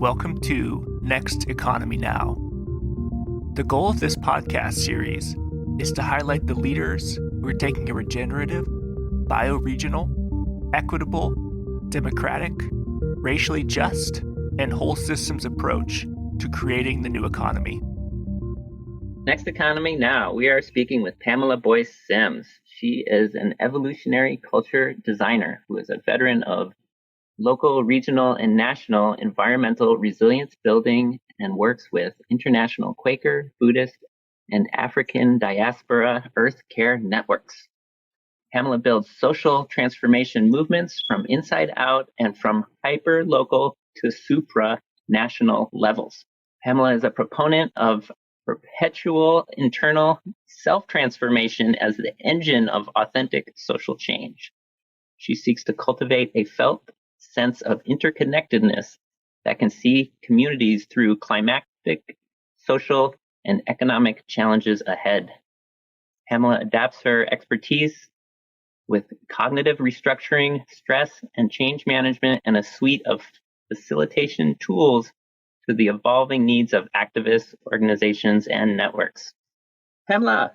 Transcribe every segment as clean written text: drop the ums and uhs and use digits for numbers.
Welcome to Next Economy Now. The goal of this podcast series is to highlight the leaders who are taking a regenerative, bioregional, equitable, democratic, racially just, and whole systems approach to creating the new economy. Next Economy Now, we are speaking with Pamela Boyce Simms. She is an evolutionary culture designer who is a veteran of local, regional, and national environmental resilience building and works with international Quaker, Buddhist, and African diaspora Earth Care networks. Pamela builds social transformation movements from inside out and from hyper-local to supra-national levels. Pamela is a proponent of perpetual internal self-transformation as the engine of authentic social change. She seeks to cultivate a felt sense of interconnectedness that can see communities through climactic, social, and economic challenges ahead. Pamela adapts her expertise with cognitive restructuring, stress and change management, and a suite of facilitation tools to the evolving needs of activists, organizations, and networks. Pamela,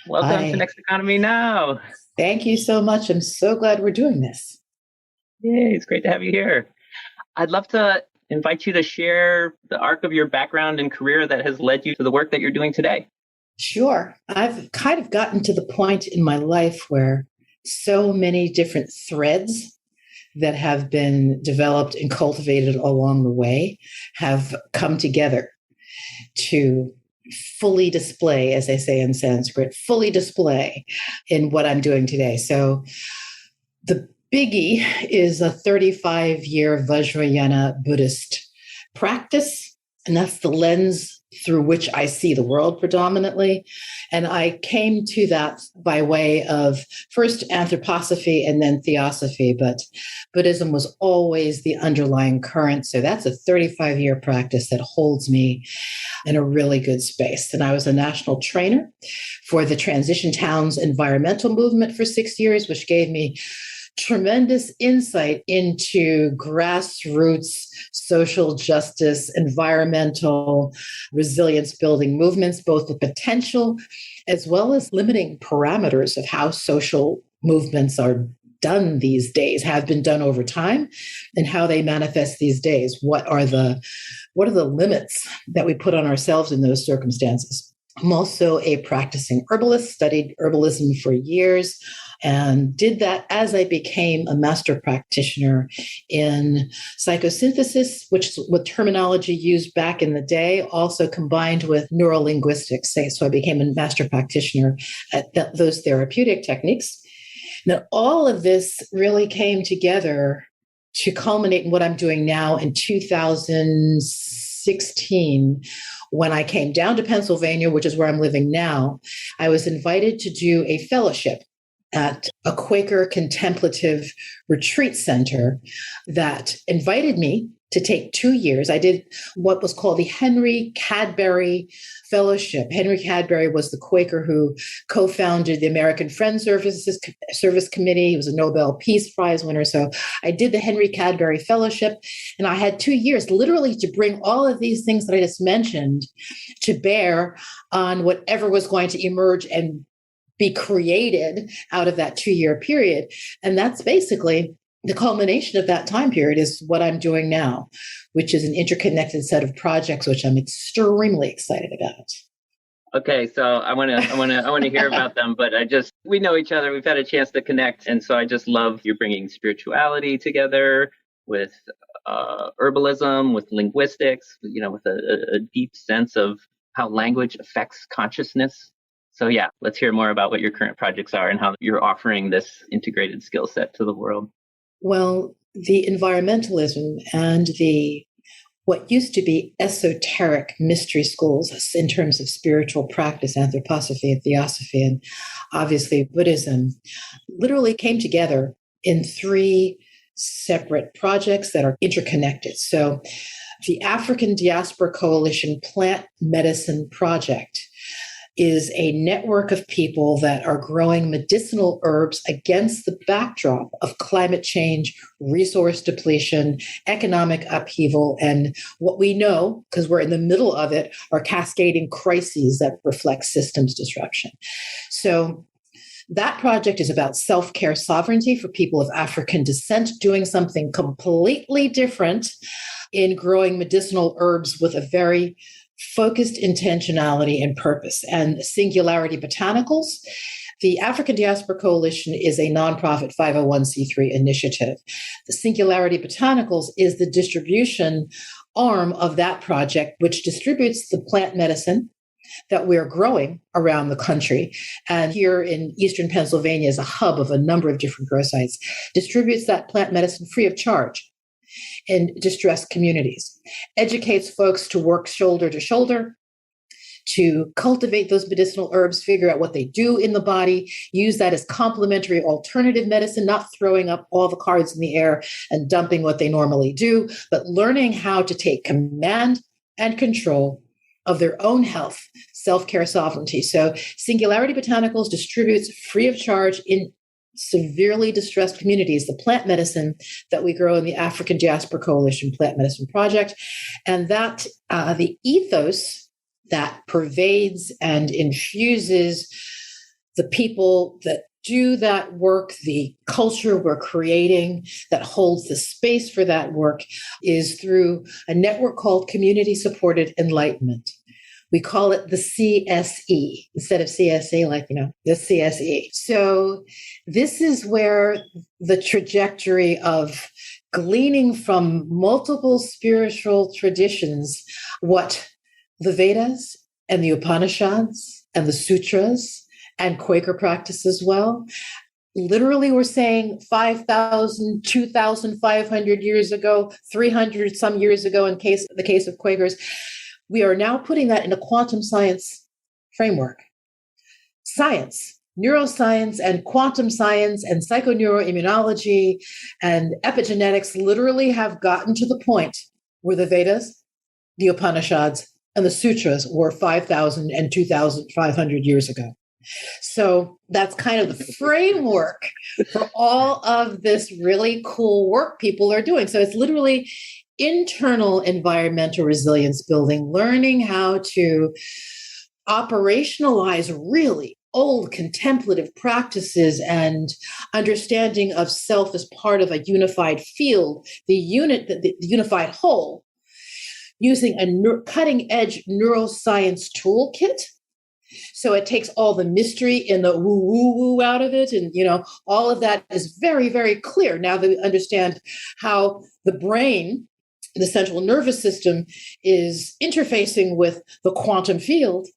welcome to Next Economy Now. Thank you so much. I'm so glad we're doing this. Yay, it's great to have you here. I'd love to invite you to share the arc of your background and career that has led you to the work that you're doing today. Sure. I've kind of gotten to the point in my life where so many different threads that have been developed and cultivated along the way have come together to fully display, as they say in Sanskrit, fully display in what I'm doing today. So the biggie is a 35-year Vajrayana Buddhist practice, and that's the lens through which I see the world predominantly. And I came to that by way of first anthroposophy and then theosophy, but Buddhism was always the underlying current. So that's a 35-year practice that holds me in a really good space. And I was a national trainer for the Transition Towns environmental movement for 6 years, which gave me tremendous insight into grassroots social justice, environmental resilience building movements, both the potential as well as limiting parameters of how social movements are done these days, have been done over time, and how they manifest these days. What are the limits that we put on ourselves in those circumstances? I'm also a practicing herbalist, studied herbalism for years, and did that as I became a master practitioner in psychosynthesis, which is what terminology used back in the day, also combined with neurolinguistics. So I became a master practitioner at those therapeutic techniques. Now, all of this really came together to culminate in what I'm doing now in 2016, when I came down to Pennsylvania, which is where I'm living now. I was invited to do a fellowship at a Quaker contemplative retreat center that invited me to take 2 years. I did what was called the Henry Cadbury Fellowship. Henry Cadbury was the Quaker who co-founded the American Friends Service Committee. He was a Nobel Peace Prize winner. So I did the Henry Cadbury Fellowship, and I had 2 years literally to bring all of these things that I just mentioned to bear on whatever was going to emerge and be created out of that 2-year period. And that's basically the culmination of that time period is what I'm doing now, which is an interconnected set of projects, which I'm extremely excited about. Okay, so I want to hear about them, but we know each other. We've had a chance to connect, and so I just love you're bringing spirituality together with herbalism, with linguistics, with a deep sense of how language affects consciousness. So yeah, let's hear more about what your current projects are and how you're offering this integrated skill set to the world. Well, the environmentalism and what used to be esoteric mystery schools in terms of spiritual practice, anthroposophy and theosophy, and obviously Buddhism, literally came together in 3 separate projects that are interconnected. So the African Diaspora Coalition Plant Medicine Project is a network of people that are growing medicinal herbs against the backdrop of climate change, resource depletion, economic upheaval, and what we know, because we're in the middle of it, are cascading crises that reflect systems disruption. So that project is about self-care sovereignty for people of African descent, doing something completely different in growing medicinal herbs with a very focused intentionality and purpose. And Singularity Botanicals, the African Diaspora Coalition, is a nonprofit 501c3 initiative. The Singularity Botanicals is the distribution arm of that project, which distributes the plant medicine that we're growing around the country. And here in Eastern Pennsylvania is a hub of a number of different grow sites, distributes that plant medicine free of charge in distressed communities, educates folks to work shoulder to shoulder, to cultivate those medicinal herbs, figure out what they do in the body, use that as complementary alternative medicine, not throwing up all the cards in the air and dumping what they normally do, but learning how to take command and control of their own health, self-care sovereignty. So Singularity Botanicals distributes free of charge in severely distressed communities the plant medicine that we grow in the African Diaspora Coalition Plant Medicine Project. And that the ethos that pervades and infuses the people that do that work, the culture we're creating that holds the space for that work, is through a network called Community Supported Enlightenment. We call it the CSE instead of CSE, the CSE. So this is where the trajectory of gleaning from multiple spiritual traditions, what the Vedas and the Upanishads and the Sutras and Quaker practice as well. Literally, we're saying 5,000, 2,500 years ago, 300 some years ago in the case of Quakers. We are now putting that in a quantum science framework. Science, neuroscience and quantum science and psychoneuroimmunology and epigenetics literally have gotten to the point where the Vedas, the Upanishads, and the Sutras were 5,000 and 2,500 years ago. So that's kind of the framework for all of this really cool work people are doing. So it's literally internal environmental resilience building, learning how to operationalize really old contemplative practices and understanding of self as part of a unified field, the unified whole, using a cutting edge neuroscience toolkit. So it takes all the mystery and the woo out of it. And, all of that is very, very clear now that we understand how the brain, the central nervous system, is interfacing with the quantum field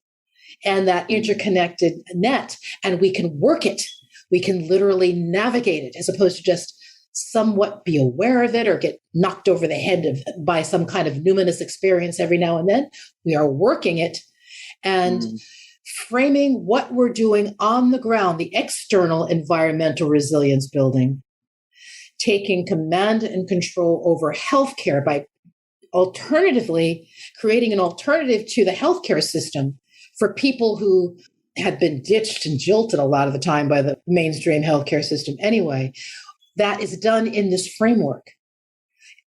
and that interconnected net. And we can work it. We can literally navigate it as opposed to just somewhat be aware of it or get knocked over the head by some kind of numinous experience every now and then. We are working it and framing what we're doing on the ground, the external environmental resilience building, taking command and control over healthcare by alternatively creating an alternative to the healthcare system for people who had been ditched and jilted a lot of the time by the mainstream healthcare system anyway. That is done in this framework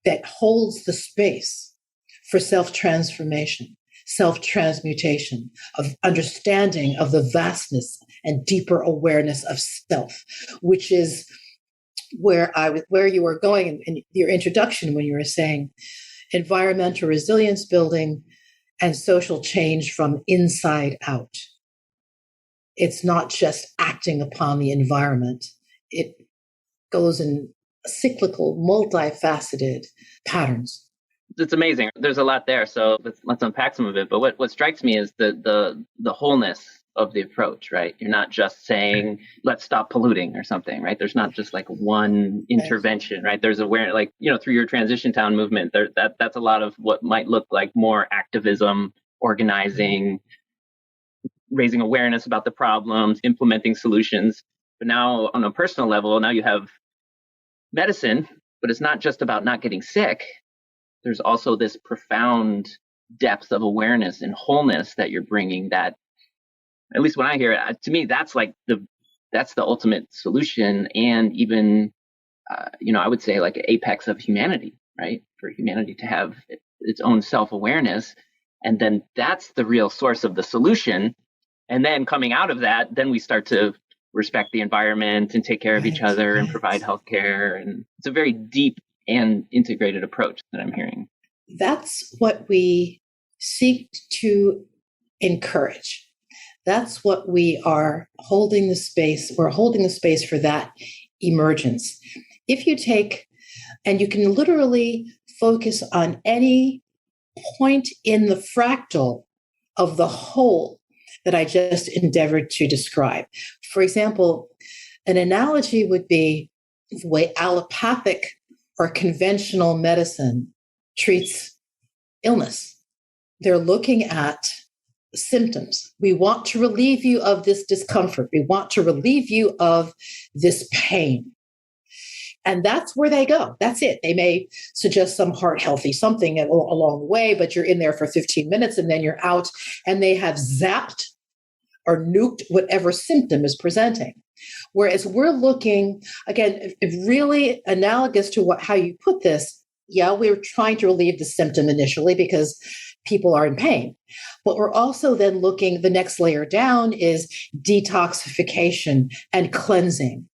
that holds the space for self-transformation, self-transmutation, of understanding of the vastness and deeper awareness of self, which is where you were going in your introduction when you were saying environmental resilience building and social change from inside out. It's not just acting upon the environment. It goes in cyclical, multifaceted patterns. It's amazing. There's a lot there. So let's unpack some of it. But what strikes me is the wholeness of the approach, right? You're not just saying, let's stop polluting or something, right? There's not just like one intervention, right? There's awareness, like, through your transition town movement, that's a lot of what might look like more activism, organizing, raising awareness about the problems, implementing solutions. But now on a personal level, now you have medicine, but it's not just about not getting sick. There's also this profound depth of awareness and wholeness that you're bringing that at least when I hear it, to me, that's like that's the ultimate solution. And even, I would say like an apex of humanity, right? For humanity to have its own self-awareness. And then that's the real source of the solution. And then coming out of that, then we start to respect the environment and take care of each other and provide healthcare. And it's a very deep and integrated approach that I'm hearing. That's what we seek to encourage. That's what we are holding the space. We're holding the space for that emergence. If you take, and you can literally focus on any point in the fractal of the whole that I just endeavored to describe. For example, an analogy would be the way allopathic or conventional medicine treats illness. They're looking at symptoms. We want to relieve you of this discomfort. We want to relieve you of this pain. And that's where they go. That's it. They may suggest some heart healthy something along the way, but you're in there for 15 minutes and then you're out, and they have zapped or nuked whatever symptom is presenting. Whereas we're looking, again, really analogous to how you put this. Yeah, we're trying to relieve the symptom initially because people are in pain. But we're also then looking, the next layer down is detoxification and cleansing.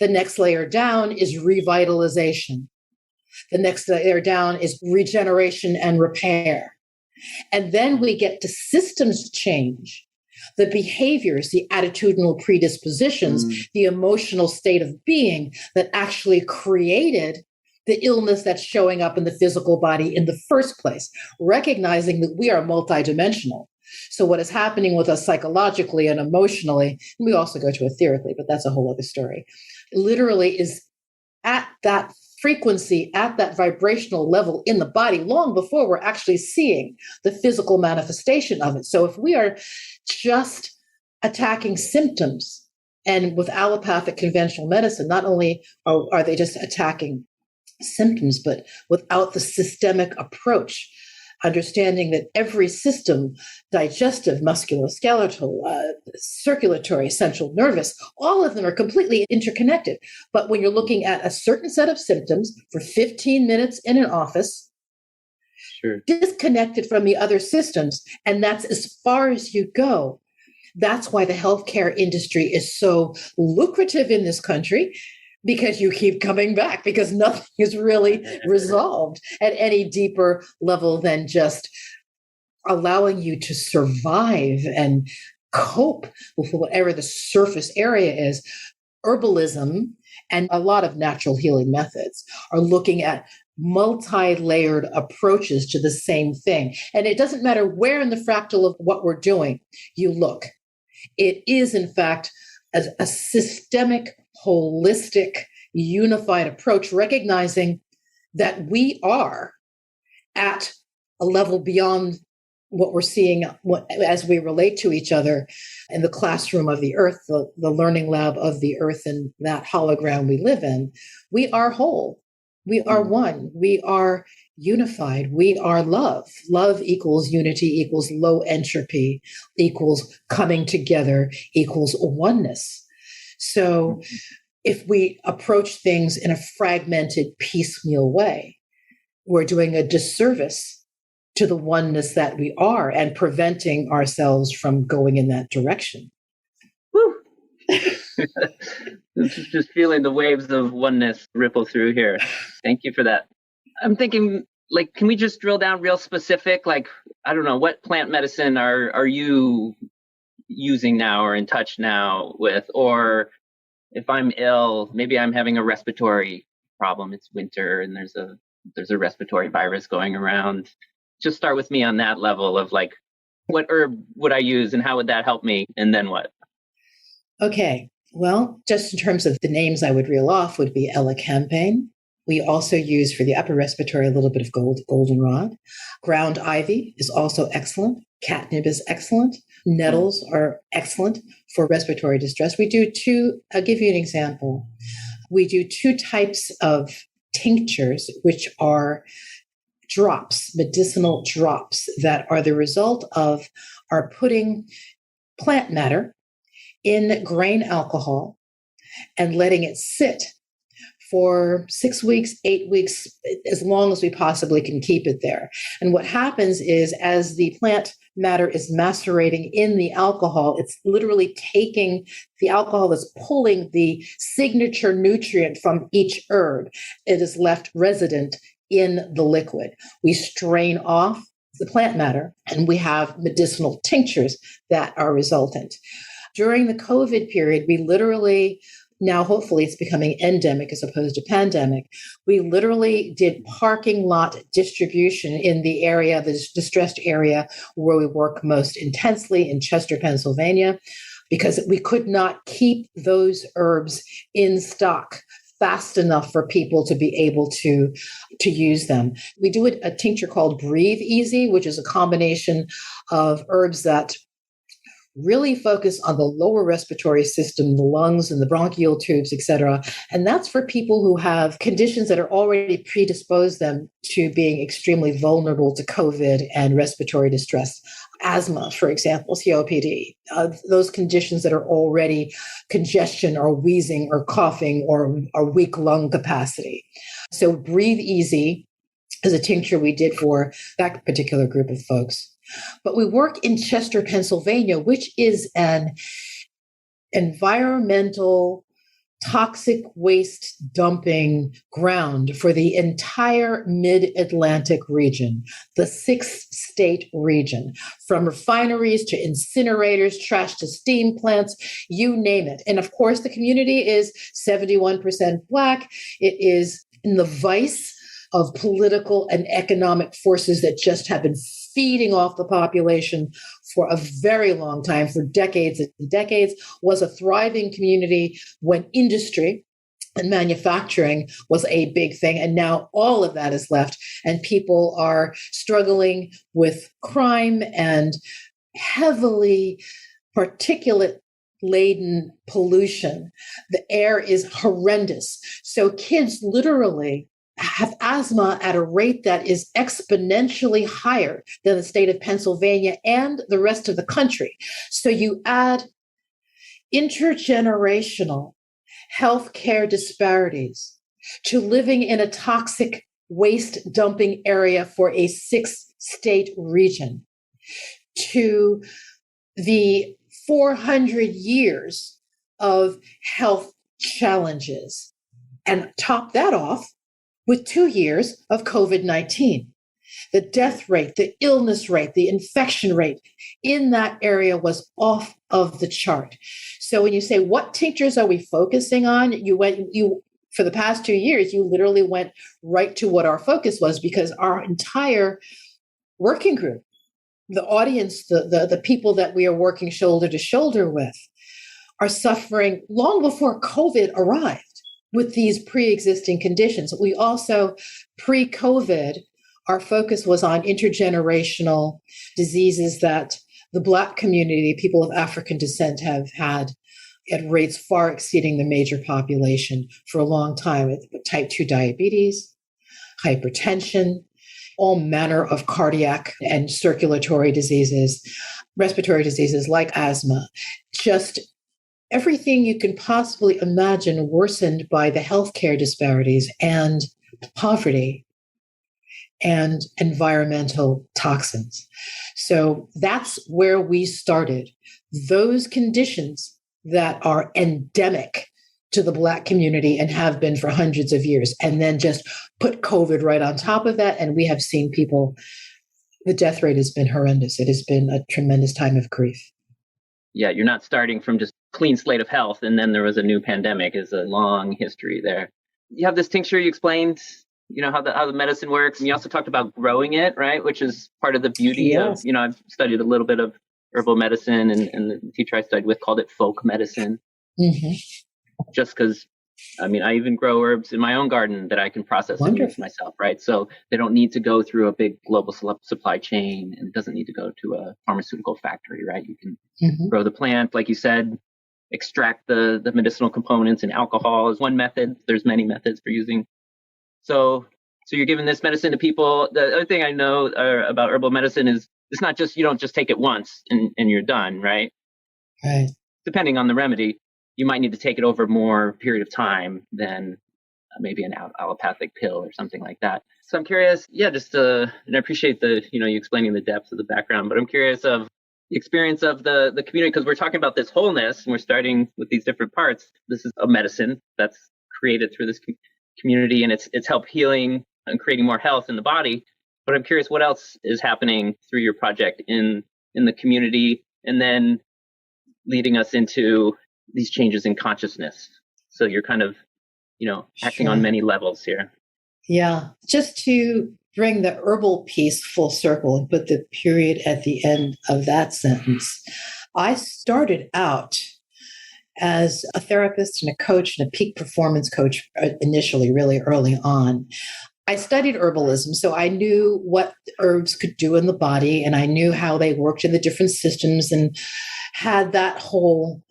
The next layer down is revitalization. The next layer down is regeneration and repair. And then we get to systems change, the behaviors, the attitudinal predispositions, the emotional state of being that actually created the illness that's showing up in the physical body in the first place, recognizing that we are multidimensional. So what is happening with us psychologically and emotionally, and we also go to etherically, but that's a whole other story, literally is at that frequency, at that vibrational level in the body long before we're actually seeing the physical manifestation of it. So if we are just attacking symptoms, and with allopathic conventional medicine, not only are they just attacking symptoms, but without the systemic approach, understanding that every system, digestive, musculoskeletal, circulatory, central nervous, all of them are completely interconnected. But when you're looking at a certain set of symptoms for 15 minutes in an office, disconnected from the other systems, and that's as far as you go. That's why the healthcare industry is so lucrative in this country, because you keep coming back, because nothing is really resolved at any deeper level than just allowing you to survive and cope with whatever the surface area is. Herbalism and a lot of natural healing methods are looking at multi-layered approaches to the same thing. And it doesn't matter where in the fractal of what we're doing you look. It is, in fact, a systemic, holistic, unified approach, recognizing that we are at a level beyond what we're seeing as we relate to each other in the classroom of the earth, the learning lab of the earth, and that hologram we live in. We are whole. We are one. We are unified. We are love. Love equals unity, equals low entropy, equals coming together, equals oneness. So if we approach things in a fragmented, piecemeal way, we're doing a disservice to the oneness that we are and preventing ourselves from going in that direction. Woo! Just feeling the waves of oneness ripple through here. Thank you for that. I'm thinking, can we just drill down real specific? I don't know, what plant medicine are you using now or in touch now with? Or if I'm ill, maybe I'm having a respiratory problem. It's winter and there's a respiratory virus going around. Just start with me on that level of what herb would I use and how would that help me? And then what? Okay. Well, just in terms of the names I would reel off would be elecampane. We also use for the upper respiratory a little bit of goldenrod. Ground ivy is also excellent. Catnip is excellent. Nettles are excellent for respiratory distress. We do I'll give you an example. We do 2 types of tinctures, which are drops, medicinal drops that are the result of our putting plant matter in grain alcohol and letting it sit for 6 weeks, 8 weeks, as long as we possibly can keep it there. And what happens is, as the plant matter is macerating in the alcohol, it's literally taking the alcohol, is pulling the signature nutrient from each herb. It is left resident in the liquid. We strain off the plant matter and we have medicinal tinctures that are resultant. During the COVID period, we literally, now hopefully it's becoming endemic as opposed to pandemic, we literally did parking lot distribution in the area, the distressed area where we work most intensely in Chester, Pennsylvania, because we could not keep those herbs in stock fast enough for people to be able to use them. We do a tincture called Breathe Easy, which is a combination of herbs that really focus on the lower respiratory system, the lungs and the bronchial tubes, et cetera. And that's for people who have conditions that are already predispose them to being extremely vulnerable to COVID and respiratory distress. Asthma, for example, COPD, those conditions that are already congestion or wheezing or coughing or weak lung capacity. So Breathe Easy is a tincture we did for that particular group of folks. But we work in Chester, Pennsylvania, which is an environmental toxic waste dumping ground for the entire mid-Atlantic region, the 6-state region, from refineries to incinerators, trash to steam plants, you name it. And of course, the community is 71% Black. It is in the vice of political and economic forces that just have been feeding off the population for a very long time, for decades and decades, was a thriving community when industry and manufacturing was a big thing. And now all of that is left, and people are struggling with crime and heavily particulate laden pollution. The air is horrendous. So kids literally have asthma at a rate that is exponentially higher than the state of Pennsylvania and the rest of the country. So you add intergenerational healthcare disparities to living in a toxic waste dumping area for a 6-state region, to the 400 years of health challenges, and top that off with 2 years of COVID-19. The death rate, the illness rate, the infection rate in that area was off of the chart. So when you say, what tinctures are we focusing on? For the past 2 years, you literally went right to what our focus was, because our entire working group, the audience, the people that we are working shoulder to shoulder with, are suffering long before COVID arrived with these pre-existing conditions. We also, pre-COVID, our focus was on intergenerational diseases that the Black community, people of African descent, have had at rates far exceeding the major population for a long time. Type 2 diabetes, hypertension, all manner of cardiac and circulatory diseases, respiratory diseases like asthma, just everything you can possibly imagine worsened by the healthcare disparities and poverty and environmental toxins. So that's where we started. Those conditions that are endemic to the Black community and have been for hundreds of years, and then just put COVID right on top of that. And we have seen people, the death rate has been horrendous. It has been a tremendous time of grief. Yeah, you're not starting from just clean slate of health and then there was a new pandemic. Is a long history there. You have this tincture, you explained, how the medicine works. And you also talked about growing it, right? Which is part of the beauty of, I've studied a little bit of herbal medicine, and the teacher I studied with called it folk medicine. Mm-hmm. Just because, I even grow herbs in my own garden that I can process and use myself, right? So they don't need to go through a big global supply chain, and it doesn't need to go to a pharmaceutical factory, right? You can grow the plant, like you said, extract the medicinal components, and alcohol is one method. There's many methods for using. So you're giving this medicine to people. The other thing I know about herbal medicine is it's not just, you don't just take it once and you're done, right? Right. Depending on the remedy, you might need to take it over more period of time than maybe an allopathic pill or something like that. So I'm curious, and I appreciate you explaining the depths of the background, but I'm curious of the experience of the community, because we're talking about this wholeness and we're starting with these different parts. This is a medicine that's created through this community, and it's helped healing and creating more health in the body. But I'm curious what else is happening through your project in the community, and then leading us into these changes in consciousness. So you're kind of, acting on many levels here. Yeah. Just to bring the herbal piece full circle and put the period at the end of that sentence, I started out as a therapist and a coach and a peak performance coach initially, really early on. I studied herbalism, so I knew what herbs could do in the body, and I knew how they worked in the different systems and had that whole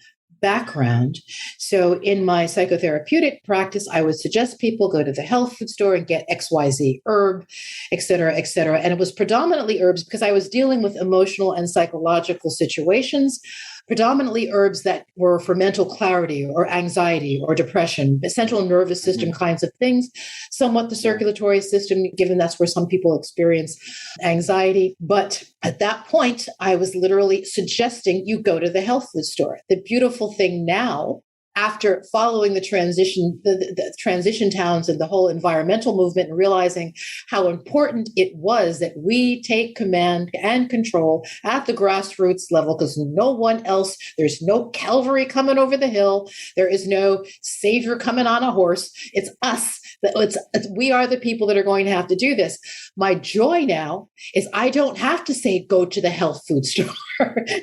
background. So in my psychotherapeutic practice, I would suggest people go to the health food store and get XYZ herb, et cetera, et cetera. And it was predominantly herbs because I was dealing with emotional and psychological situations, predominantly herbs that were for mental clarity or anxiety or depression, central nervous system kinds of things, somewhat the circulatory system, given that's where some people experience anxiety. But at that point, I was literally suggesting you go to the health food store. The beautiful thing now, after following the transition towns and the whole environmental movement and realizing how important it was that we take command and control at the grassroots level, because no one else, there's no Calvary coming over the hill. There is no savior coming on a horse. It's us. We are the people that are going to have to do this. My joy now is I don't have to say, go to the health food store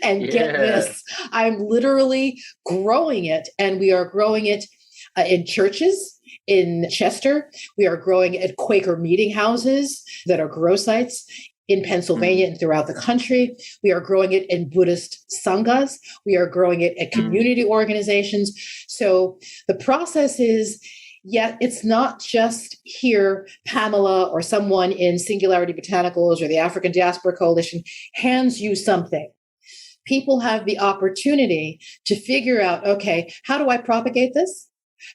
and get this. I'm literally growing it, and we are growing it in churches in Chester. We are growing it at Quaker meeting houses that are grow sites in Pennsylvania and throughout the country. We are growing it in Buddhist sanghas. We are growing it at community organizations. So the process is, yet it's not just here, Pamela or someone in Singularity Botanicals or the African Diaspora Coalition hands you something. People have the opportunity to figure out, okay, how do I propagate this?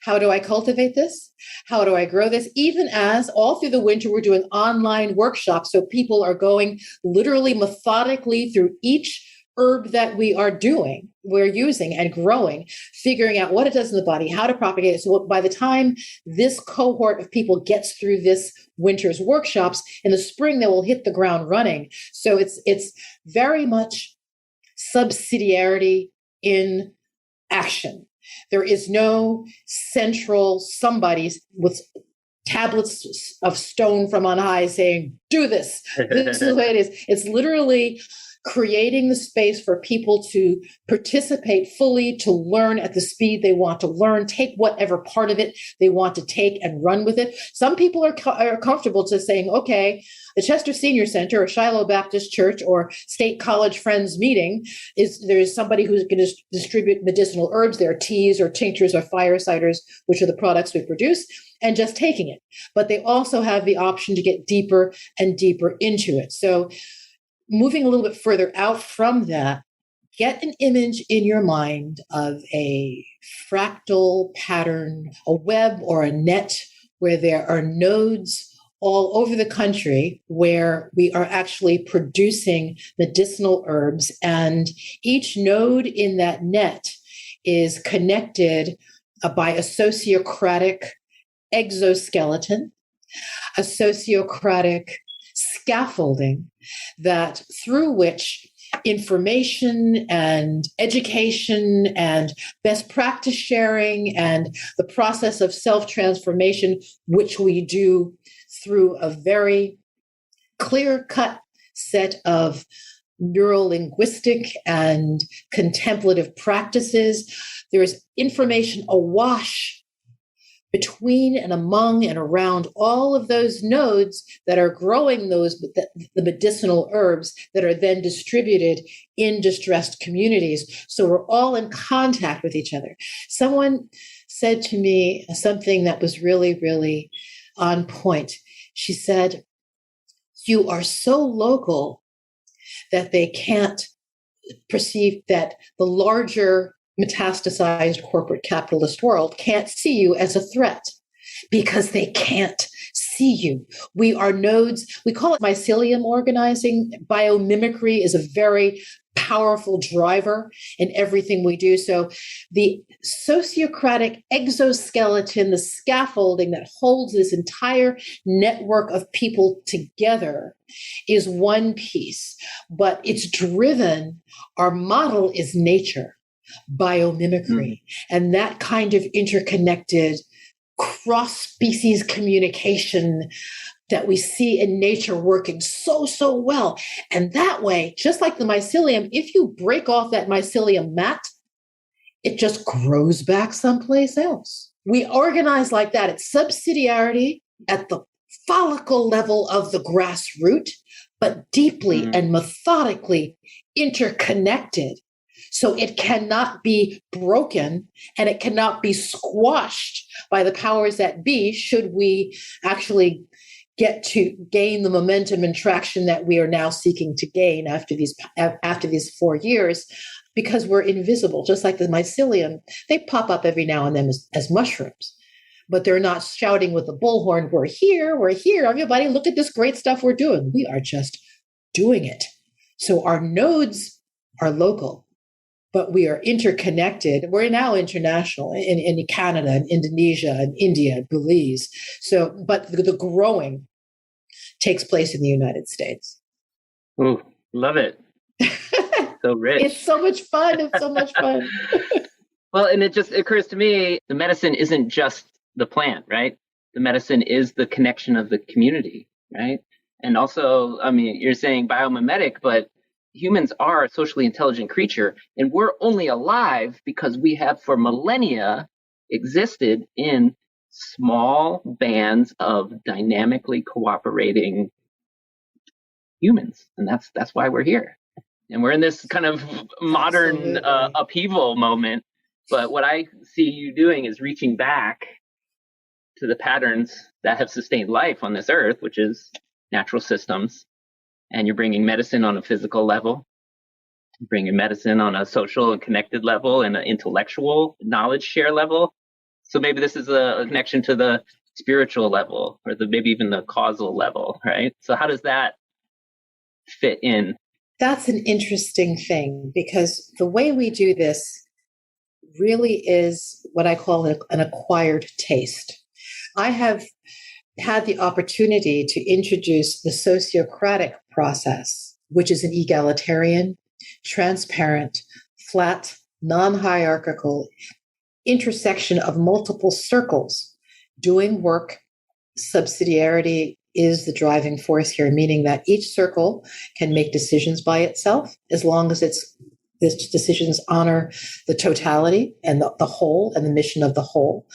How do I cultivate this? How do I grow this? Even as all through the winter, we're doing online workshops. So people are going literally methodically through each herb that we're using and growing, figuring out what it does in the body, how to propagate it. So by the time this cohort of people gets through this winter's workshops, in the spring, they will hit the ground running. So it's very much subsidiarity in action. There is no central somebody with tablets of stone from on high saying, do this. This is the way it is. It's literally creating the space for people to participate fully, to learn at the speed they want to learn, take whatever part of it they want to take and run with it. Some people are comfortable to saying, okay, the Chester Senior Center or Shiloh Baptist Church or State College Friends meeting there's somebody who's going to distribute medicinal herbs, their teas or tinctures or fire ciders, which are the products we produce, and just taking it. But they also have the option to get deeper and deeper into it. So moving a little bit further out from that, get an image in your mind of a fractal pattern, a web or a net where there are nodes all over the country where we are actually producing medicinal herbs. And each node in that net is connected by a sociocratic exoskeleton, a sociocratic scaffolding that through which information and education and best practice sharing and the process of self-transformation, which we do through a very clear-cut set of neuro-linguistic and contemplative practices. There's information awash between and among and around all of those nodes that are growing the medicinal herbs that are then distributed in distressed communities. So we're all in contact with each other. Someone said to me something that was really, really on point. She said, you are so local that they can't perceive that the larger metastasized corporate capitalist world can't see you as a threat because they can't see you. We are nodes. We call it mycelium organizing. Biomimicry is a very powerful driver in everything we do. So the sociocratic exoskeleton, the scaffolding that holds this entire network of people together is one piece, but it's driven. Our model is nature, biomimicry, and that kind of interconnected cross-species communication that we see in nature working so well. And that way, just like the mycelium, if you break off that mycelium mat, it just grows back someplace else. We organize like that. It's subsidiarity at the follicle level of the grassroots, but deeply and methodically interconnected. So it cannot be broken and it cannot be squashed by the powers that be should we actually get to gain the momentum and traction that we are now seeking to gain after these 4 years, because we're invisible, just like the mycelium. They pop up every now and then as mushrooms, but they're not shouting with the bullhorn, we're here, everybody, look at this great stuff we're doing. We are just doing it. So our nodes are local, but we are interconnected. We're now international in Canada and Indonesia and India, Belize. So, but the growing takes place in the United States. Ooh, love it. So rich. It's so much fun. Well, and it just occurs to me, the medicine isn't just the plant, right? The medicine is the connection of the community, right? And also, I mean, you're saying biomimetic, but humans are a socially intelligent creature, and we're only alive because we have for millennia existed in small bands of dynamically cooperating humans. And that's why we're here. And we're in this kind of modern upheaval moment. But what I see you doing is reaching back to the patterns that have sustained life on this earth, which is natural systems. And you're bringing medicine on a physical level, bringing medicine on a social and connected level and an intellectual knowledge share level. So maybe this is a connection to the spiritual level or maybe even the causal level, right? So how does that fit in? That's an interesting thing, because the way we do this really is what I call an acquired taste. I have had the opportunity to introduce the sociocratic process, which is an egalitarian, transparent, flat, non-hierarchical intersection of multiple circles doing work. Subsidiarity is the driving force here, meaning that each circle can make decisions by itself as long as these decisions honor the totality and the whole and the mission of the whole.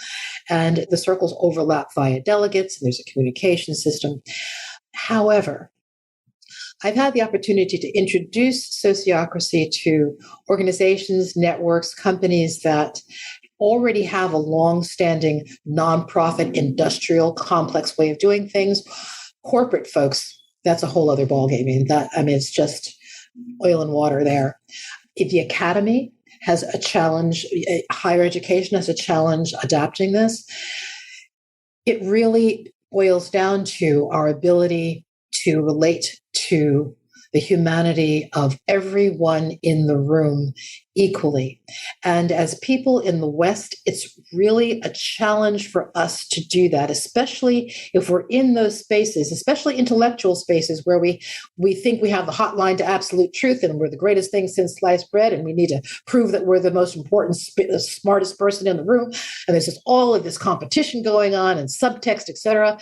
And the circles overlap via delegates, and there's a communication system. However, I've had the opportunity to introduce sociocracy to organizations, networks, companies that already have a long-standing nonprofit industrial complex way of doing things. Corporate folks, that's a whole other ballgame. It's just oil and water there. The academy has a challenge, higher education has a challenge adapting this. It really boils down to our ability to relate to the humanity of everyone in the room equally. And as people in the West, it's really a challenge for us to do that, especially if we're in those spaces, especially intellectual spaces where we think we have the hotline to absolute truth and we're the greatest thing since sliced bread and we need to prove that we're the most important, the smartest person in the room. And there's just all of this competition going on and subtext, etc.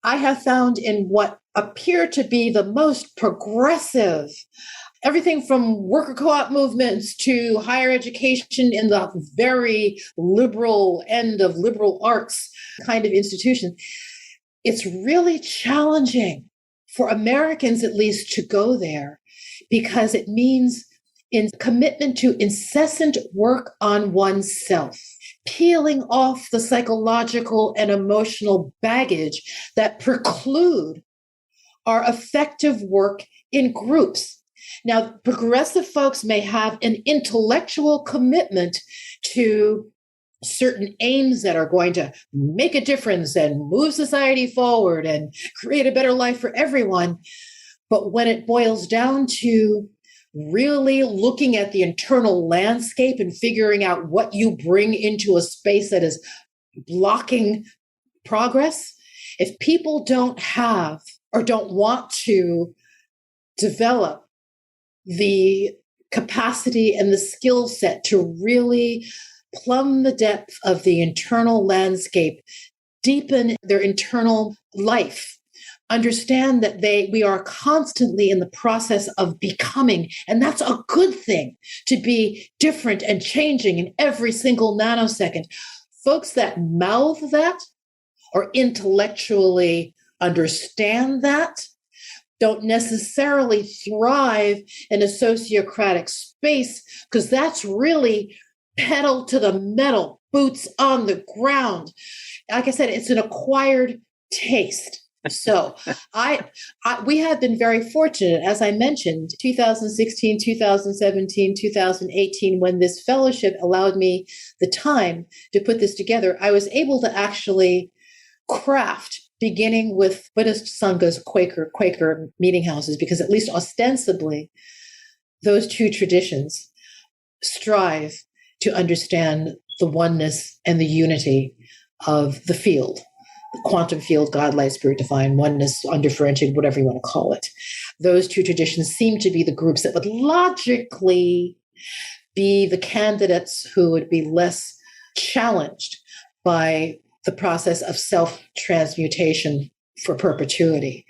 I have found in what appear to be the most progressive, everything from worker co-op movements to higher education in the very liberal end of liberal arts kind of institution, it's really challenging for Americans, at least, to go there, because it means in commitment to incessant work on oneself, peeling off the psychological and emotional baggage that preclude our effective work in groups. Now, progressive folks may have an intellectual commitment to certain aims that are going to make a difference and move society forward and create a better life for everyone. But when it boils down to really looking at the internal landscape and figuring out what you bring into a space that is blocking progress, if people don't have or don't want to develop the capacity and the skill set to really plumb the depth of the internal landscape, deepen their internal life, understand that we are constantly in the process of becoming, and that's a good thing, to be different and changing in every single nanosecond. Folks that mouth that or intellectually understand that don't necessarily thrive in a sociocratic space, because that's really pedal to the metal, boots on the ground. Like I said, it's an acquired taste. So we have been very fortunate, as I mentioned, 2016, 2017, 2018, when this fellowship allowed me the time to put this together, I was able to actually craft, beginning with Buddhist Sanghas, Quaker meeting houses, because at least ostensibly, those two traditions strive to understand the oneness and the unity of the field, the quantum field, God, light, spirit, divine, oneness, undifferentiated, whatever you want to call it. Those two traditions seem to be the groups that would logically be the candidates who would be less challenged by the process of self-transmutation for perpetuity.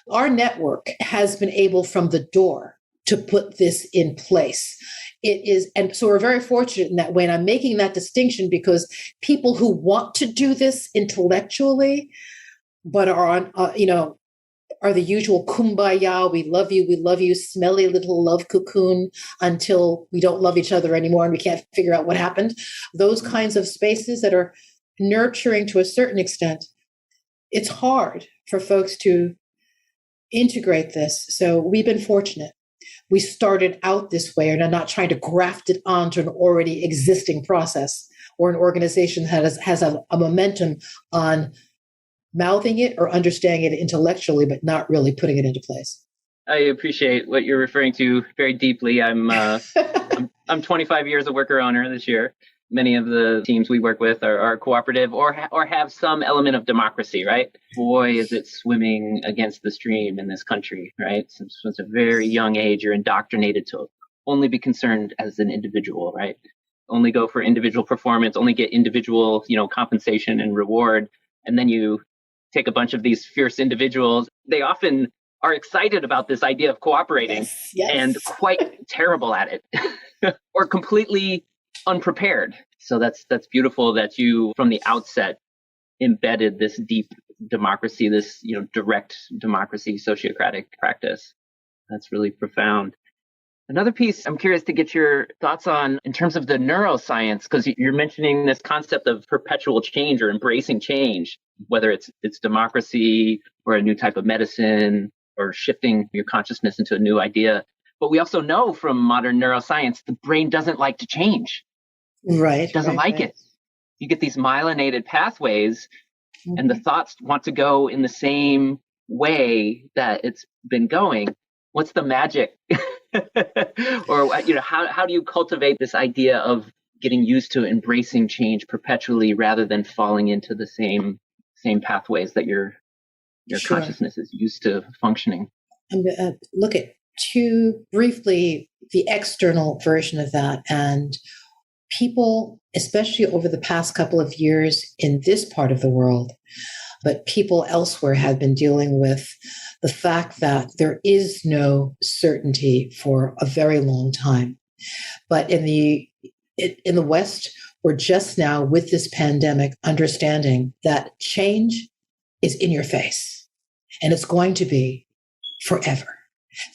Our network has been able from the door to put this in place. It is, and so we're very fortunate in that way. And I'm making that distinction because people who want to do this intellectually, but are on, are the usual kumbaya, we love you, smelly little love cocoon until we don't love each other anymore and we can't figure out what happened. Those kinds of spaces that are nurturing to a certain extent, it's hard for folks to integrate this. So we've been fortunate. We started out this way and are not trying to graft it onto an already existing process or an organization that has a momentum on mouthing it or understanding it intellectually, but not really putting it into place. I appreciate what you're referring to very deeply. I'm 25 years a worker owner this year. Many of the teams we work with are cooperative or have some element of democracy, right? Boy, is it swimming against the stream in this country, right? Since a very young age, you're indoctrinated to only be concerned as an individual, right? Only go for individual performance, only get individual, compensation and reward. And then you take a bunch of these fierce individuals. They often are excited about this idea of cooperating and quite terrible at it or completely unprepared. So that's beautiful that you, from the outset, embedded this deep democracy, this direct democracy, sociocratic practice. That's really profound. Another piece I'm curious to get your thoughts on in terms of the neuroscience, because you're mentioning this concept of perpetual change or embracing change, whether it's democracy or a new type of medicine or shifting your consciousness into a new idea. But we also know from modern neuroscience, the brain doesn't like to change. Right. It doesn't like it. You get these myelinated pathways and the thoughts want to go in the same way that it's been going. What's the magic? Or, how do you cultivate this idea of getting used to embracing change perpetually rather than falling into the same pathways that your consciousness is used to functioning? I'm going to look at briefly the external version of that. And people, especially over the past couple of years in this part of the world, but people elsewhere have been dealing with the fact that there is no certainty for a very long time. But in the West, we're just now with this pandemic understanding that change is in your face and it's going to be forever.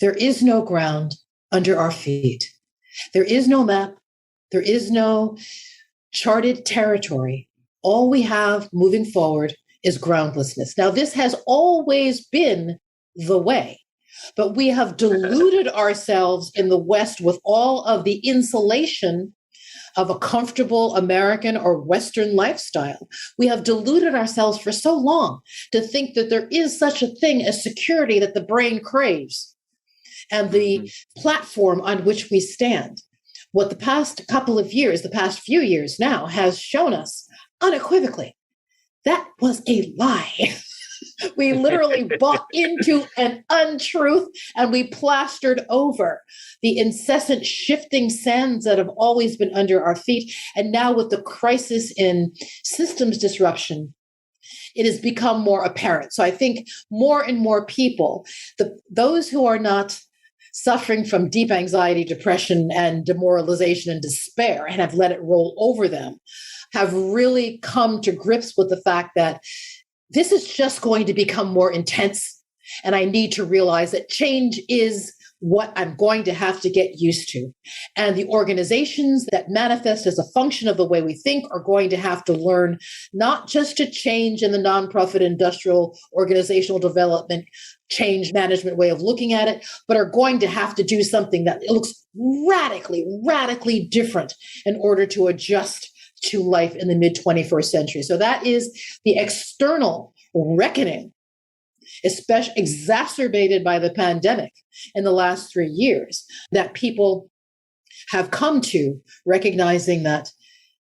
There is no ground under our feet. There is no map. There is no charted territory. All we have moving forward is groundlessness. Now, this has always been the way, But we have deluded ourselves in the West with all of the insulation of a comfortable American or Western lifestyle. We have deluded ourselves for so long to think that there is such a thing as security that the brain craves and the platform on which we stand. What the past few years now has shown us unequivocally, that was a lie. We literally bought into an untruth and we plastered over the incessant shifting sands that have always been under our feet. And now with the crisis in systems disruption, it has become more apparent. So I think more and more people, those who are not suffering from deep anxiety, depression, and demoralization and despair and have let it roll over them, have really come to grips with the fact that this is just going to become more intense. And I need to realize that change is what I'm going to have to get used to. And the organizations that manifest as a function of the way we think are going to have to learn not just to change in the nonprofit industrial organizational development change management way of looking at it, but are going to have to do something that looks radically different in order to adjust to life in the mid-21st century. So that is the external reckoning, especially exacerbated by the pandemic in the last 3 years, that people have come to, recognizing that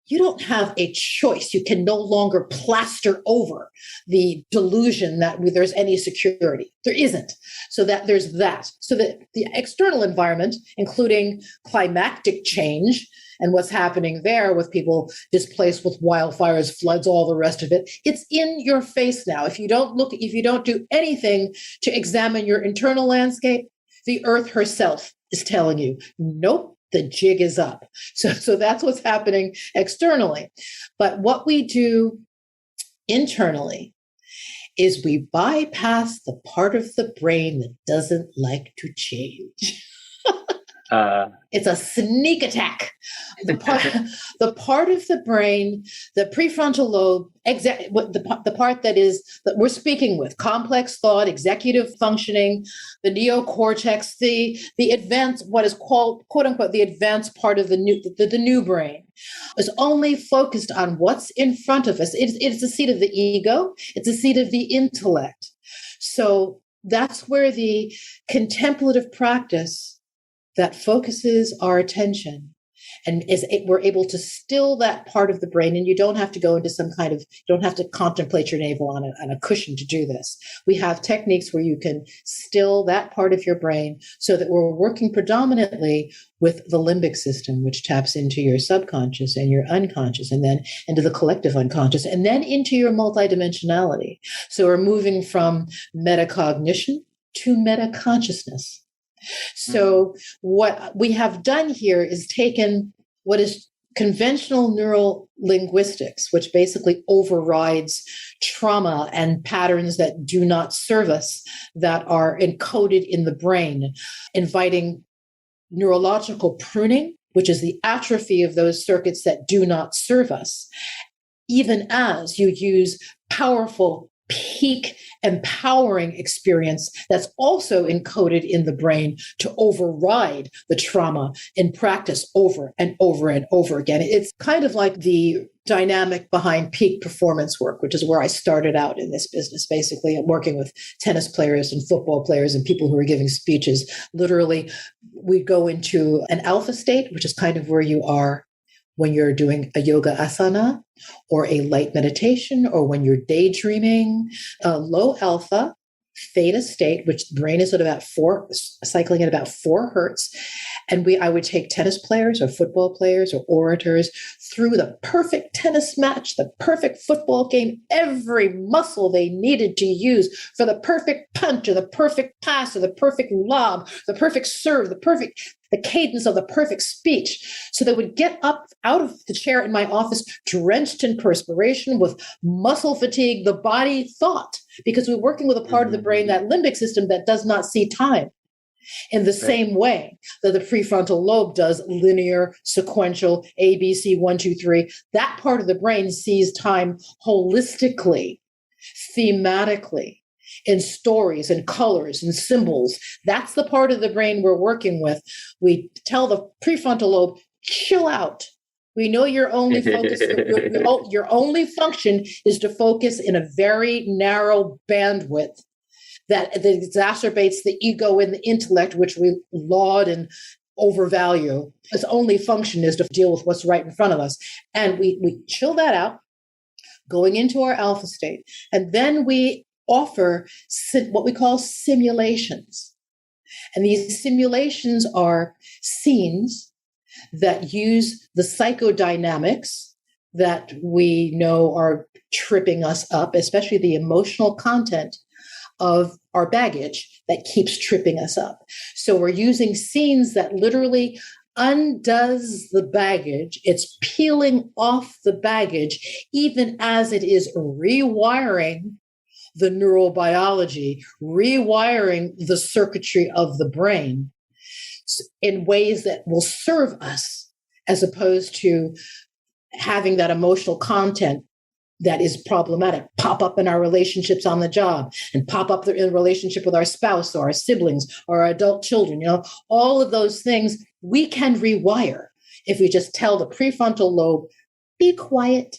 you don't have a choice. You can no longer plaster over the delusion that there's any security. There isn't. So that there's that. So that the external environment, including climatic change and what's happening there with people displaced with wildfires, floods, all the rest of it, it's in your face now. If you don't do anything to examine your internal landscape, the earth herself is telling you, nope. The jig is up. So that's what's happening externally. But what we do internally is we bypass the part of the brain that doesn't like to change. It's a sneak attack. The part of the brain, the prefrontal lobe, the part that we're speaking with, complex thought, executive functioning, the neocortex, the advanced, what is called, quote unquote, the advanced part of the new brain, is only focused on what's in front of us. It's the seat of the ego. It's the seat of the intellect. So that's where the contemplative practice that focuses our attention and we're able to still that part of the brain. And you don't have to go into you don't have to contemplate your navel on a cushion to do this. We have techniques where you can still that part of your brain so that we're working predominantly with the limbic system, which taps into your subconscious and your unconscious, and then into the collective unconscious, and then into your multidimensionality. So we're moving from metacognition to metaconsciousness. So what we have done here is taken what is conventional neural linguistics, which basically overrides trauma and patterns that do not serve us, that are encoded in the brain, inviting neurological pruning, which is the atrophy of those circuits that do not serve us, even as you use powerful peak empowering experience that's also encoded in the brain to override the trauma in practice over and over and over again. It's kind of like the dynamic behind peak performance work, which is where I started out in this business. Basically, I'm working with tennis players and football players and people who are giving speeches. Literally, we go into an alpha state, which is kind of where you are when you're doing a yoga asana or a light meditation, or when you're daydreaming, low alpha, theta state, which the brain is at about cycling at about 4 hertz. And I would take tennis players or football players or orators through the perfect tennis match, the perfect football game, every muscle they needed to use for the perfect punch or the perfect pass or the perfect lob, the perfect serve, the cadence of the perfect speech. So they would get up out of the chair in my office, drenched in perspiration with muscle fatigue, the body thought, because we're working with a part of the brain, that limbic system, that does not see time in the same way that the prefrontal lobe does, linear, sequential, ABC, 1, 2, 3. That part of the brain sees time holistically, thematically, in stories and colors and symbols. That's the part of the brain we're working with. We tell the prefrontal lobe, chill out. We know your only focus, your only function is to focus in a very narrow bandwidth that exacerbates the ego and the intellect, which we laud and overvalue. Its only function is to deal with what's right in front of us. And we chill that out, going into our alpha state. And then we offer what we call simulations. And these simulations are scenes that use the psychodynamics that we know are tripping us up, especially the emotional content of our baggage that keeps tripping us up. So we're using scenes that literally undoes the baggage. It's peeling off the baggage, even as it is rewiring the neurobiology, rewiring the circuitry of the brain in ways that will serve us, as opposed to having that emotional content that is problematic pop up in our relationships on the job and pop up in relationship with our spouse or our siblings or our adult children. All of those things we can rewire if we just tell the prefrontal lobe, be quiet,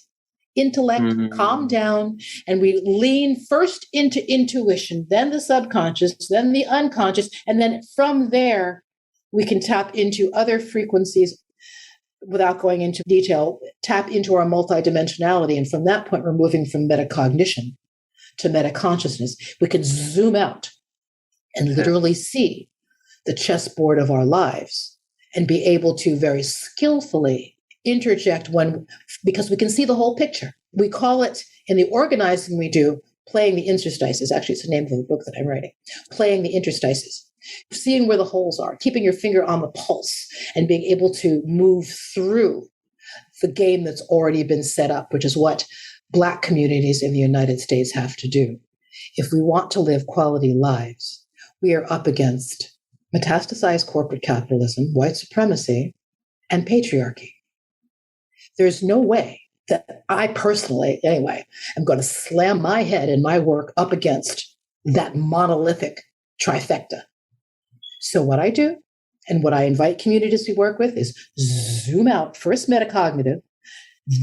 intellect, calm down, and we lean first into intuition, then the subconscious, then the unconscious, and then from there, we can tap into other frequencies without going into detail, tap into our multidimensionality. And from that point, we're moving from metacognition to metaconsciousness. We can zoom out and literally see the chessboard of our lives and be able to very skillfully interject because we can see the whole picture. We call it, in the organizing we do, playing the interstices. Actually, it's the name of the book that I'm writing, playing the interstices. Seeing where the holes are, keeping your finger on the pulse and being able to move through the game that's already been set up, which is what Black communities in the United States have to do. If we want to live quality lives, we are up against metastasized corporate capitalism, white supremacy, and patriarchy. There's no way that I personally, anyway, am going to slam my head in my work up against that monolithic trifecta. So what I do and what I invite communities we work with is zoom out, first metacognitive,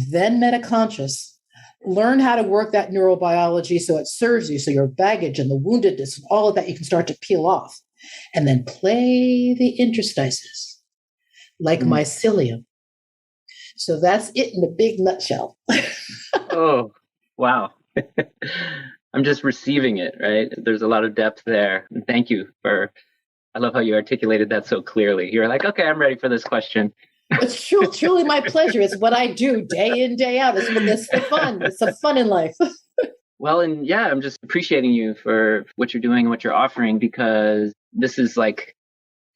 then metaconscious, learn how to work that neurobiology so it serves you, so your baggage and the woundedness and all of that you can start to peel off, and then play the interstices like mycelium. So that's it in a big nutshell. Oh, wow. I'm just receiving it, right? There's a lot of depth there. And thank you I love how you articulated that so clearly. You're like, okay, I'm ready for this question. It's truly my pleasure. It's what I do day in, day out. It's the fun. It's the fun in life. Well, and yeah, I'm just appreciating you for what you're doing and what you're offering, because this is like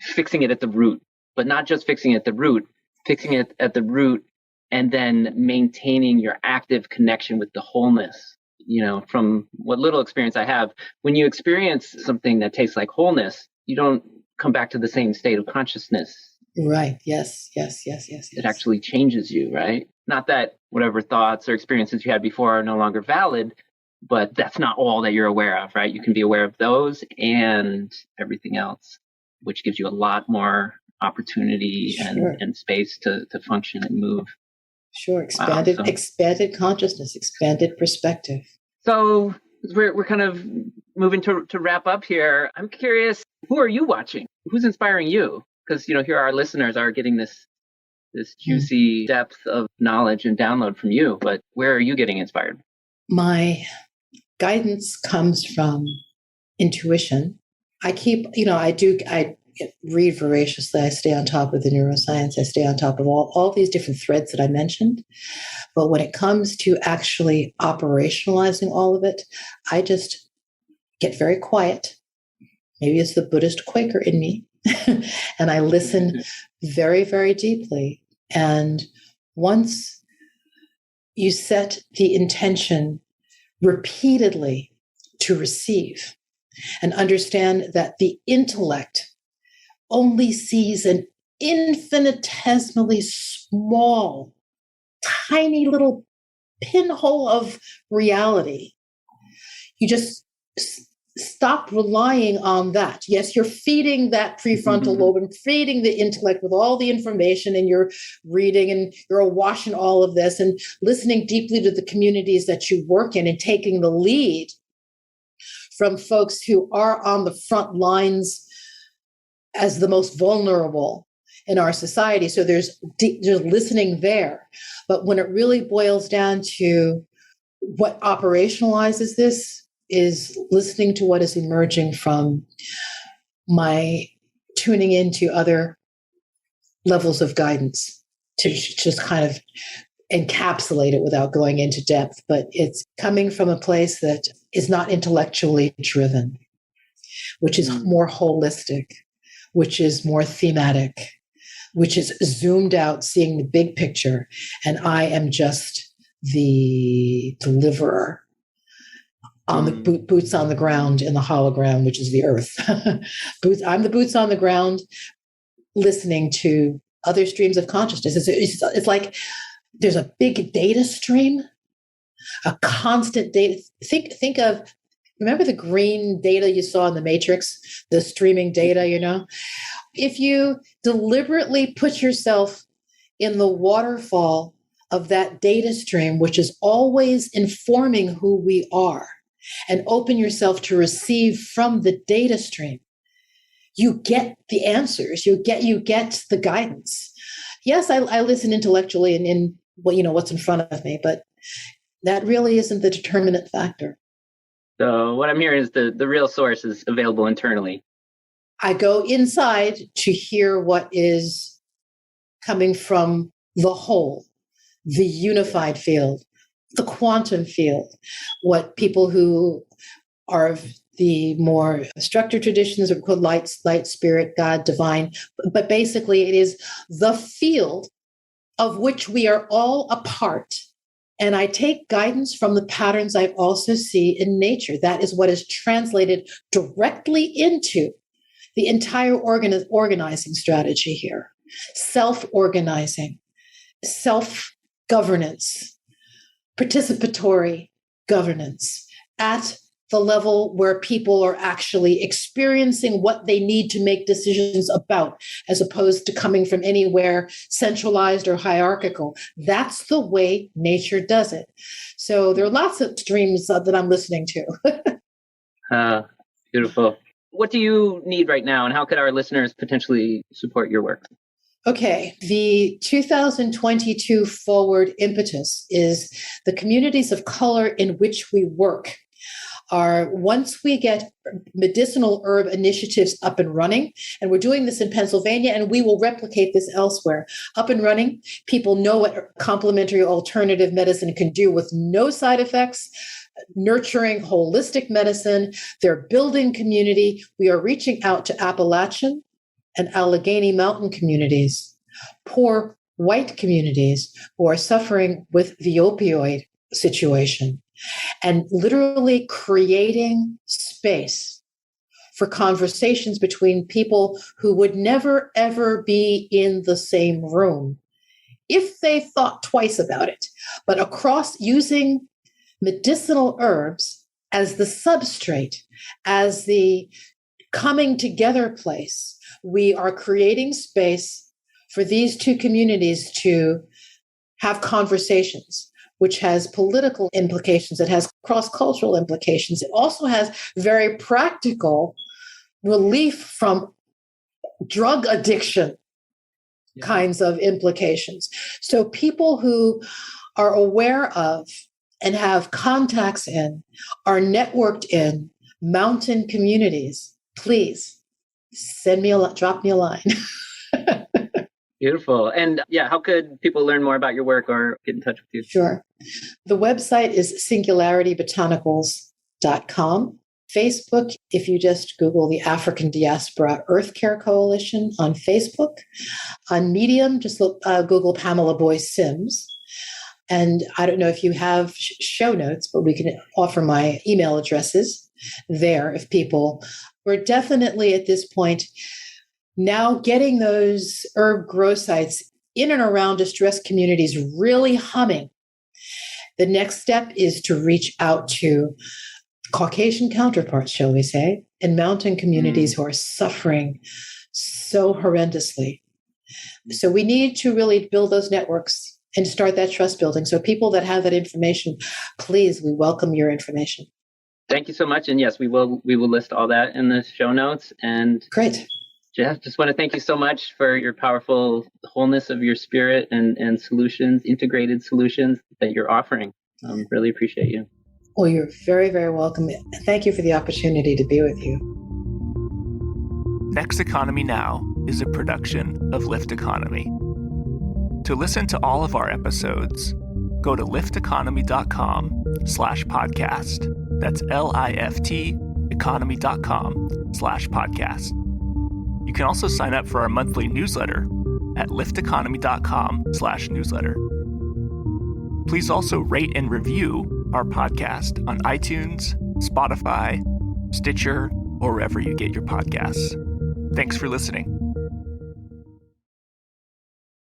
fixing it at the root, but not just fixing it at the root, and then maintaining your active connection with the wholeness. From what little experience I have, when you experience something that tastes like wholeness, you don't come back to the same state of consciousness. Right. Yes. It actually changes you, right? Not that whatever thoughts or experiences you had before are no longer valid, but that's not all that you're aware of, right? You can be aware of those and everything else, which gives you a lot more opportunity and space to function and move. Sure. Expanded consciousness, expanded perspective. So we're kind of moving to wrap up here. I'm curious, who are you watching? Who's inspiring you? Because, here our listeners are getting this juicy depth of knowledge and download from you, but where are you getting inspired? My guidance comes from intuition. I read voraciously. I stay on top of the neuroscience. I stay on top of all these different threads that I mentioned. But when it comes to actually operationalizing all of it, I just get very quiet. Maybe it's the Buddhist Quaker in me. And I listen very, very deeply. And once you set the intention repeatedly to receive and understand that the intellect only sees an infinitesimally small, tiny little pinhole of reality, you just stop relying on that. Yes, you're feeding that prefrontal lobe and feeding the intellect with all the information, and you're reading and you're awash in all of this and listening deeply to the communities that you work in and taking the lead from folks who are on the front lines as the most vulnerable in our society. So there's listening there. But when it really boils down to what operationalizes this is listening to what is emerging from my tuning into other levels of guidance to just kind of encapsulate it without going into depth. But it's coming from a place that is not intellectually driven, which is more holistic, which is more thematic, which is zoomed out, seeing the big picture. And I am just the deliverer on the boots on the ground in the hologram, which is the earth. I'm the boots on the ground, listening to other streams of consciousness. It's like there's a big data stream, a constant data. Think of, remember the green data you saw in the Matrix, the streaming data, If you deliberately put yourself in the waterfall of that data stream, which is always informing who we are, and open yourself to receive from the data stream, you get the answers, you get the guidance. Yes, I listen intellectually and in what's in front of me, but that really isn't the determinant factor. So what I'm hearing is the real source is available internally. I go inside to hear what is coming from the whole, the unified field, the quantum field, what people who are of the more structured traditions are called light, spirit, God, divine. But basically it is the field of which we are all a part. And I take guidance from the patterns I also see in nature. That is what is translated directly into the entire organizing strategy here. Self-organizing, self-governance, participatory governance at the level where people are actually experiencing what they need to make decisions about, as opposed to coming from anywhere centralized or hierarchical. That's the way nature does it. So there are lots of streams that I'm listening to. Beautiful. What do you need right now, and how could our listeners potentially support your work? Okay, the 2022 forward impetus is the communities of color in which we work are, once we get medicinal herb initiatives up and running, and we're doing this in Pennsylvania, and we will replicate this elsewhere, up and running, people know what complementary alternative medicine can do with no side effects, nurturing holistic medicine. They're building community. We are reaching out to Appalachian and Allegheny Mountain communities, poor white communities who are suffering with the opioid situation, and literally creating space for conversations between people who would never, ever be in the same room if they thought twice about it, but across using medicinal herbs as the substrate, as the coming together place. We are creating space for these two communities to have conversations, which has political implications. It has cross-cultural implications. It also has very practical relief from drug addiction kinds of implications. So people who are aware of and have contacts in, are networked in mountain communities, please drop me a line. Beautiful. And how could people learn more about your work or get in touch with you? Sure. The website is singularitybotanicals.com. Facebook, if you just Google the African Diaspora Earth Care Coalition on Facebook. On Medium, just Google Pamela Boyce Simms. And I don't know if you have show notes, but we can offer my email addresses there if people. We're definitely at this point now getting those herb grow sites in and around distressed communities really humming. The next step is to reach out to Caucasian counterparts, shall we say, in mountain communities who are suffering so horrendously. So we need to really build those networks and start that trust building. So people that have that information, please, we welcome your information. Thank you so much. And yes, we will list all that in the show notes. And great. Jeff, just want to thank you so much for your powerful wholeness of your spirit and solutions, integrated solutions that you're offering. Really appreciate you. Well, you're very, very welcome. Thank you for the opportunity to be with you. Next Economy Now is a production of Lift Economy. To listen to all of our episodes, go to lifteconomy.com/podcast. That's LIFT economy.com/podcast. You can also sign up for our monthly newsletter at lifteconomy.com/newsletter. Please also rate and review our podcast on iTunes, Spotify, Stitcher, or wherever you get your podcasts. Thanks for listening.